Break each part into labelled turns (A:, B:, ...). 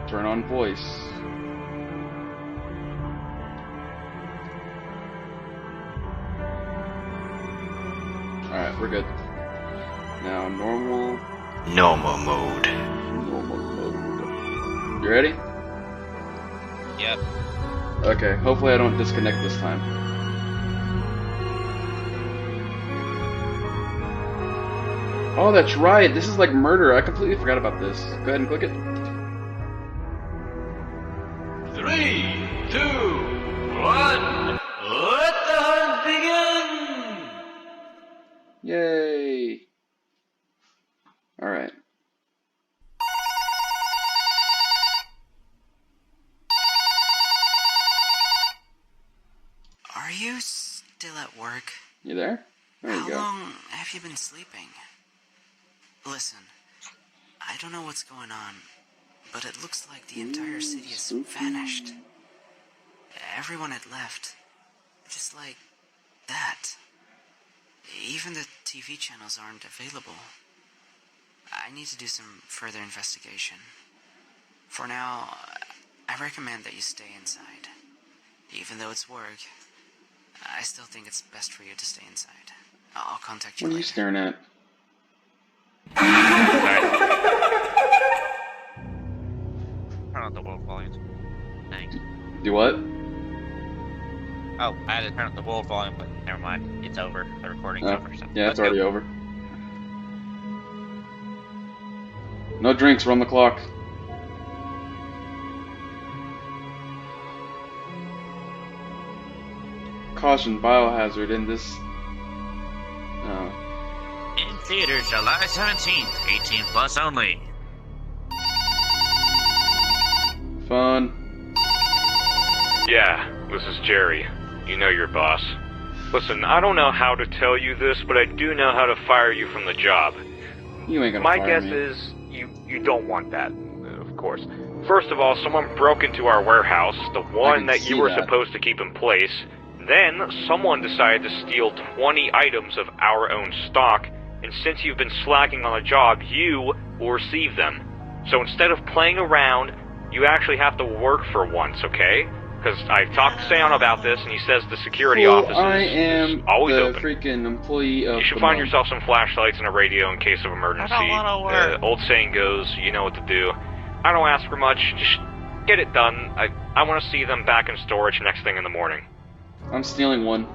A: Turn on voice. Alright, we're good. Now, normal.
B: Normal mode.
A: Normal mode. You ready?
C: Yep.
A: Okay, hopefully I don't disconnect this time. Oh, that's right. This is like murder. I completely forgot about this. Go ahead and click it.
B: 3, 2, 1. Let the hunt begin!
A: Yay. Alright.
D: Are you still at work?
A: You there? There you
D: How
A: go.
D: long have you been sleeping? Listen, I don't know what's going on, but it looks like the entire city has vanished. Everyone had left. Just like that. Even the TV channels aren't available. I need to do some further investigation. For now, I recommend that you stay inside. Even though it's work, I still think it's best for you to stay inside. I'll contact you
A: What are you
D: later.
A: staring at?
C: Turn on the world volume. Thanks.
A: Do what?
C: Oh, I had to turn up the world volume, but never mind. It's over. The recording's
A: Oh,
C: over. So
A: yeah, it's
C: let's go.
A: already over. No drinks, we're on the clock. Caution, biohazard in this...
C: In theaters July 17th, 18 plus only.
A: Fun.
E: Yeah, this is Jerry. You know your boss. Listen, I don't know how to tell you this, but I do know how to fire you from the job.
A: You ain't gonna
E: My
A: fire
E: guess
A: me.
E: is you don't want that, of course. First of all, someone broke into our warehouse, the one that you were supposed to keep in place. Then, someone decided to steal 20 items of our own stock, and since you've been slacking on the job, you will receive them. So instead of playing around, you actually have to work for once, okay? Because I've talked to Sam about this, and he says the security office is always
A: the
E: open.
A: freaking employee of
E: You should
A: the
E: find
A: month.
E: yourself some flashlights and a radio in case of emergency.
C: I don't wanna work.
E: Old saying goes, you know what to do. I don't ask for much, just get it done. I want to see them back in storage next thing in the morning.
A: I'm stealing one.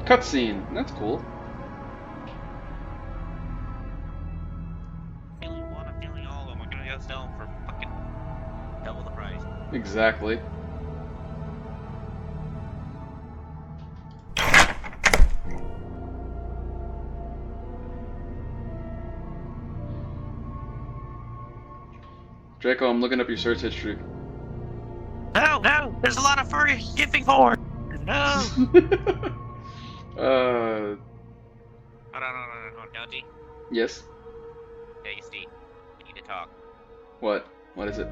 A: Cutscene. That's cool.
C: Feeling one, I'm feeling all of them. I'm gonna go sell them for fucking double the price.
A: Exactly. Draco, I'm looking up your search history.
C: No, there's a lot of furry skipping forward. No. Hold on, Jonesy.
A: Yes?
C: Take a seat. We need to talk.
A: What? What is it?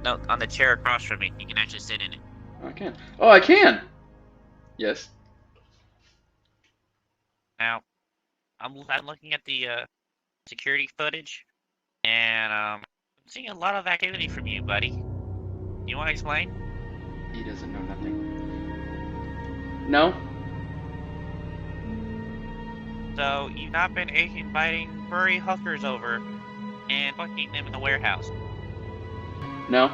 C: No, on the chair across from me. You can actually sit in it.
A: I can. Oh, I can! Yes.
C: Now, I'm looking at the security footage, and I'm seeing a lot of activity from you, buddy. You want to explain?
A: He doesn't know nothing. No?
C: So, you've not been inviting furry hookers over and fucking them in the warehouse.
A: No?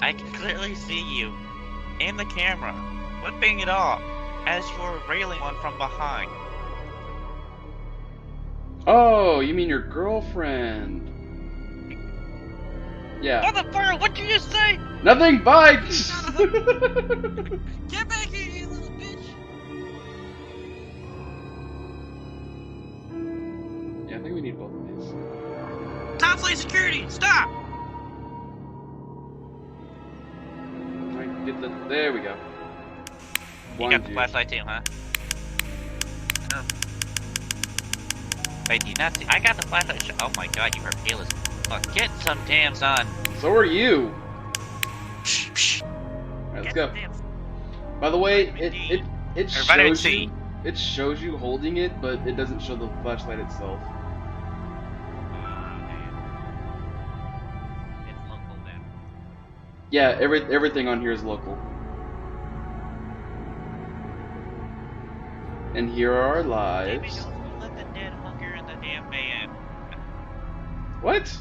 C: I can clearly see you in the camera, flipping it off as you're railing one from behind.
A: Oh, you mean your girlfriend? Yeah.
C: Motherfucker, what'd you just say?
A: Nothing, bye!
C: Get back here, you little bitch!
A: Yeah, I think we need both of these.
C: Top lane security, stop!
A: There we go.
C: You got the flashlight too, huh? Wait, do you not see? I got the flashlight. Oh my god, you are pale as fuck. Get some damn sun.
A: So are you.
C: Shh, shh.
A: Alright, let's
C: Get
A: go.
C: some damn sun.
A: By the way, It
C: Or vitamin
A: shows
C: C.
A: you. It shows you holding it, but it doesn't show the flashlight itself.
C: It's local then.
A: Yeah, everything on here is local. And here are our
C: Damn it,
A: lives.
C: don't let the dead hooker in the damn van.
A: What?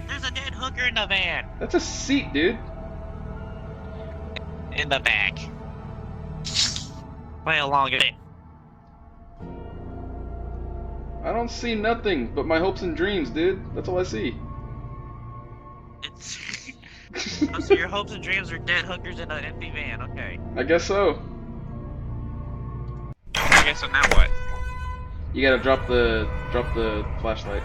C: There's a dead hooker in the van.
A: That's a seat, dude.
C: In the back. Play along with it.
A: I don't see nothing but my hopes and dreams, dude. That's all I see.
C: It's oh, so your hopes and dreams are dead hookers in an empty van. Okay.
A: I guess so.
C: Okay, so now what?
A: You gotta drop the flashlight.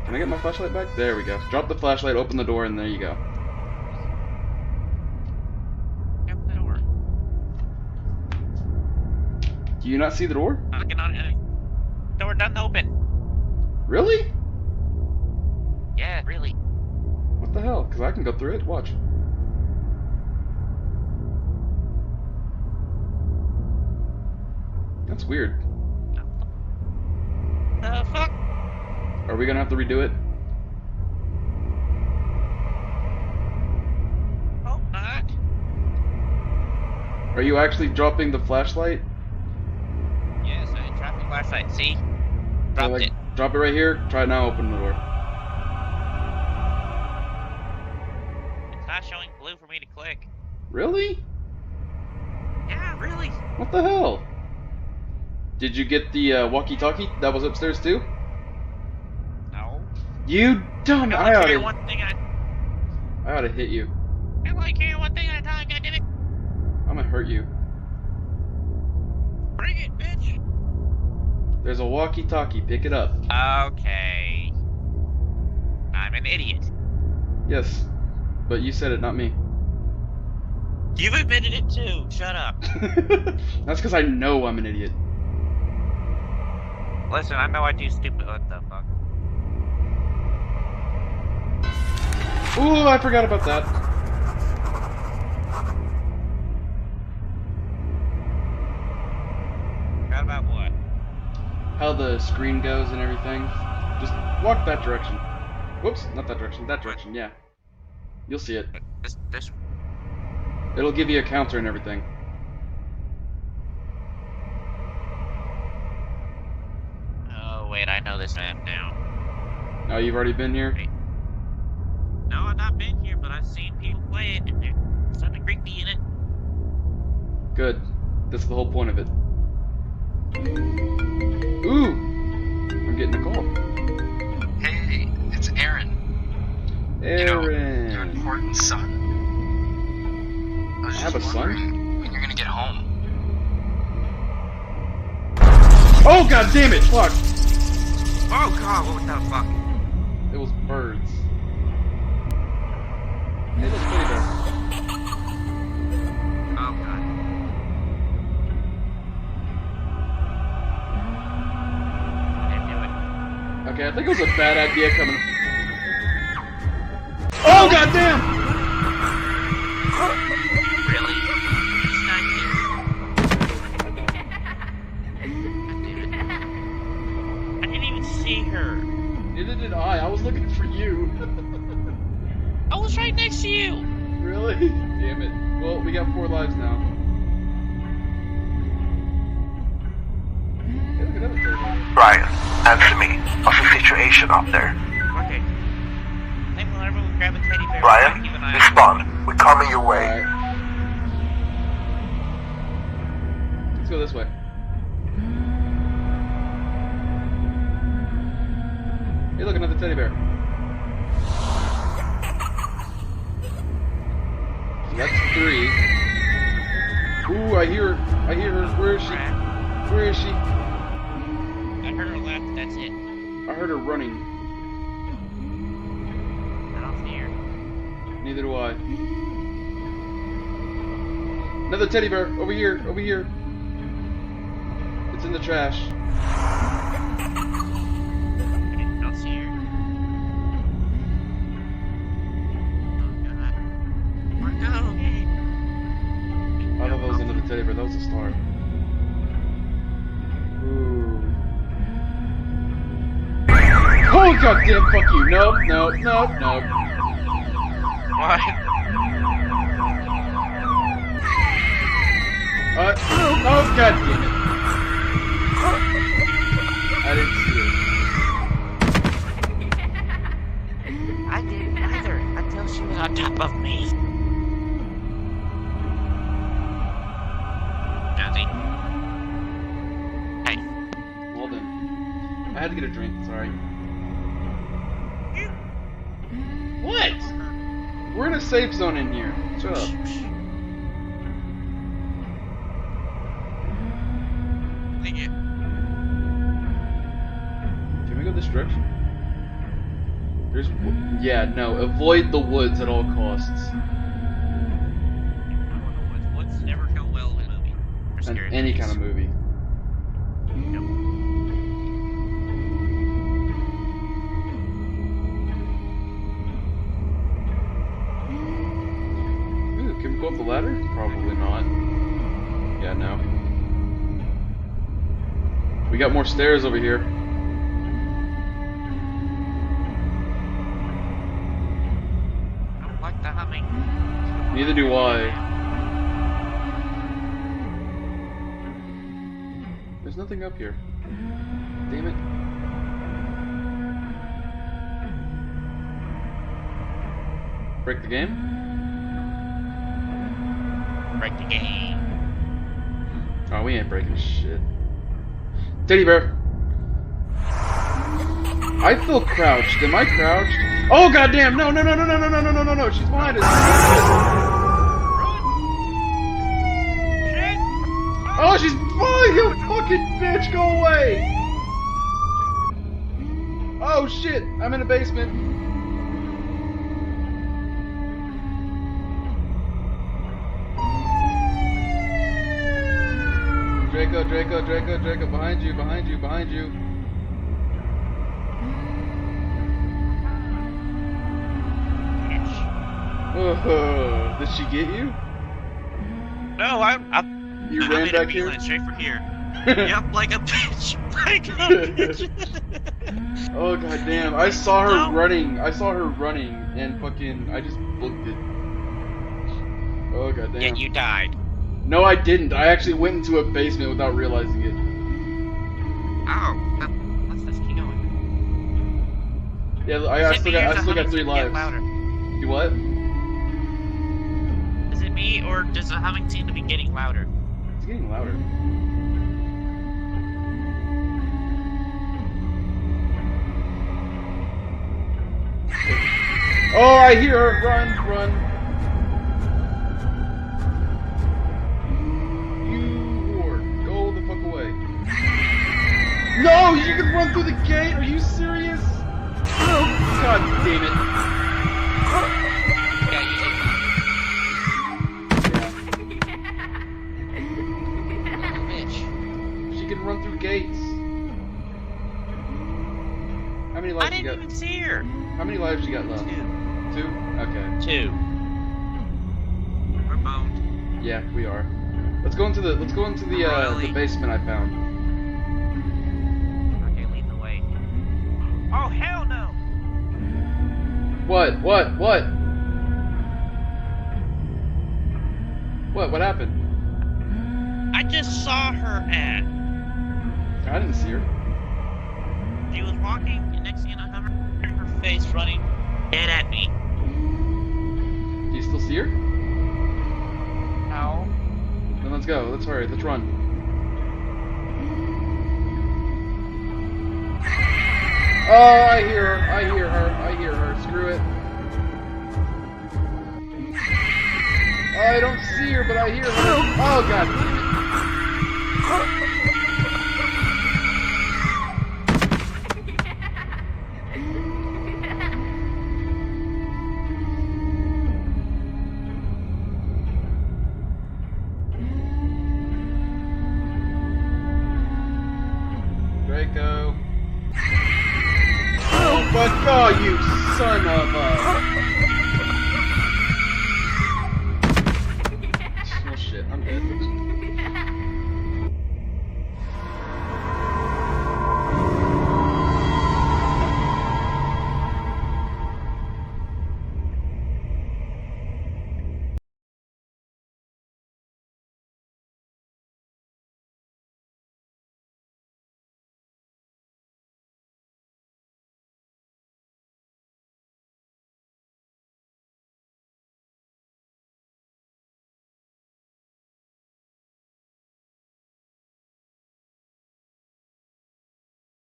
A: Can I get my flashlight back? There we go. Drop the flashlight, open the door, and there you go.
C: Yep, that'll work.
A: Do you not see the door?
C: Knocking on it. Door doesn't open.
A: Really?
C: Yeah, really.
A: What the hell? Because I can go through it. Watch. That's weird.
C: The fuck?
A: Are we gonna have to redo it?
C: Hope not.
A: Are you actually dropping the flashlight?
C: Yes, I dropped the flashlight. See?
A: So,
C: Dropped
A: like,
C: it.
A: Drop it right here. Try now. Open the door.
C: It's not showing blue for me to click.
A: Really?
C: Yeah, really.
A: What the hell? Did you get the walkie-talkie that was upstairs too?
C: No.
A: You dumb!
C: I
A: I
C: like
A: oughta,
C: hearing one thing at
A: I oughta hit you.
C: I like hearing one thing at a time, goddammit.
A: I'm gonna hurt you.
C: Bring it, bitch.
A: There's a walkie-talkie. Pick it up.
C: Okay. I'm an idiot.
A: Yes, but you said it, not me.
C: You've admitted it too. Shut up.
A: That's because I know I'm an idiot.
C: Listen, I know I do stupid. What the fuck?
A: Ooh, I forgot about that.
C: Forgot about what?
A: How the screen goes and everything. Just walk that direction. Whoops, not that direction. That direction, yeah. You'll see it.
C: This.
A: It'll give you a counter and everything.
C: Oh wait, I know this map now.
A: Oh, you've already been here?
C: No, I've not been here, but I've seen people play it, and there's something creepy in it.
A: Good. That's the whole point of it. Ooh! I'm getting a call.
F: Hey, it's Aaron.
A: Aaron!
F: Your important son. I was
A: I have
F: just
A: a son?
F: wondering when you're gonna get home.
A: Oh, god damn it! Fuck!
C: Oh god, what the fuck?
A: It was birds. Hey, look, teddy bear.
C: Oh god. Didn't do it.
A: Okay, I think it was a bad idea coming. Oh, god damn!
C: Really? It's not here. God damn it. I didn't even see her.
A: Neither did I. I was looking for you.
C: I was right next to you.
A: Really? Damn it. Well, we got 4 lives now. Hey, look at that teddy bear.
G: Ryan, answer me. What's the situation up there?
C: Okay. I think we'll everyone grab a teddy bear.
G: Ryan,
C: keep an eye on it.
G: respond. We're coming your way.
A: Alright. Let's go this way. Hey, look, another teddy bear. So that's 3. Ooh, I hear her. Where is she? Where is she?
C: I heard her laugh, but that's it.
A: I heard her running.
C: I don't see her.
A: Neither do I. Another teddy bear. Over here. Over here. It's in the trash.
C: I don't see her. Oh god.
A: hell's a star? Ooh. Oh goddamn! Fuck you! Nope, nope, nope, nope.
C: What?
A: Oh god damn it! I didn't see it.
C: I didn't either until she was on top of me. Jonesy. Hey.
A: Well then, I had to get a drink. Sorry. What? We're in a safe zone in here. Shut up.
C: Thank you.
A: Can we go this direction? There's. Yeah, no. Avoid the woods at all costs.
C: Woods never go well in a movie. Or
A: In
C: scary
A: any
C: movies.
A: kind of movie.
C: Nope.
A: Ooh, can we go up the ladder? Probably not. Yeah, no. We got more stairs over here.
C: I don't like the humming.
A: Neither do I. There's nothing up here. Damn it. Break the game?
C: Break the game.
A: Oh, we ain't breaking shit. Teddy bear! I feel crouched. Am I crouched? Oh goddamn! No! No! No! No! No! No! No! No! No! No! No! She's behind us.
C: Shit!
A: Oh, she's falling! You fucking bitch! Go away! Oh shit! I'm in a basement. Draco! Draco! Draco! Draco! Behind you! Behind you! Behind you! Oh, did she get you?
C: No, I'm
A: You
C: I
A: ran
C: made a
A: back here?
C: beeline straight for here. Yep, like a bitch. Like a bitch.
A: Oh goddamn! I saw her
C: No.
A: running. I saw her running, and fucking, I just booked it. Oh goddamn!
C: Yet you died.
A: No, I didn't. I actually went into a basement without realizing it.
C: Oh, let's just keep going.
A: Yeah,
C: Is
A: I
C: it
A: still
C: me or
A: got,
C: does
A: I still
C: the
A: got 3
C: humming seem to get
A: lives.
C: louder?
A: You what?
C: Is it me or does the humming seem to be getting louder?
A: It's getting louder. Oh, I hear her! Run, run! You whore! Go the fuck away! No, you can run through the gate. Are you serious? Oh, God damn it!
C: Yeah, you bitch.
A: She can run through gates. How many
C: I
A: lives you
C: didn't
A: got?
C: even see her.
A: How many lives you got left?
C: 2.
A: 2? Okay.
C: 2. We're boned.
A: Yeah, we are. Let's go into the
C: Really?
A: basement I found.
C: Okay, lead the way. Oh hell no!
A: What? What? What? What happened?
C: I just saw her at.
A: I didn't see her.
C: She was walking, and next thing you know, her face running dead at me.
A: Do you still see her?
C: No.
A: Then let's go. Let's hurry. Let's run. Oh, I hear her. I hear her. I hear her. Screw it. I don't see her, but I hear her. Oh, God damn it. Draco. Oh, fuck. Oh, you son of a... Well, shit. I'm dead.